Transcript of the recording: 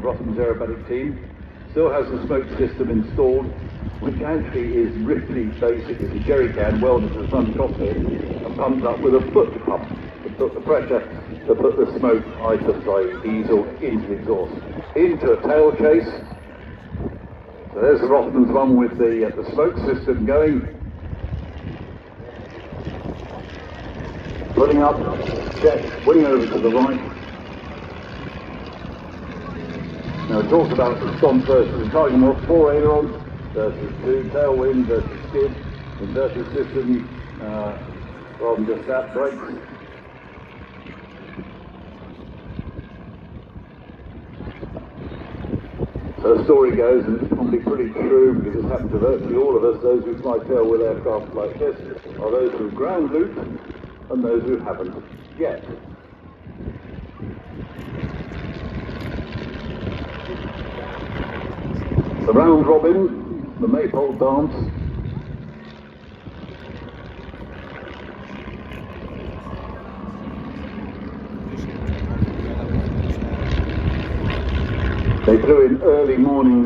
from the Rossman's aerobatic team, still has the smoke system installed, which actually is really basic. It's a jerry can welded to the front cockpit and pumped up with a foot pump to put the pressure to put the smoke items, i.e. diesel, into the exhaust, into a tail chase. So there's the Rossman's one with the smoke system going. Putting up, jet, wing over to the right. Now we talked about the Stampe versus Tiger Moth, 4 ailerons versus 2, tailwind versus skid, inverted system, rather than just that, brakes. So the story goes, and it's probably pretty true because it's happened to virtually all of us, those who fly tailwheel aircraft like this are those who ground loop and those who haven't yet. The round robin, the maypole dance. They flew in early morning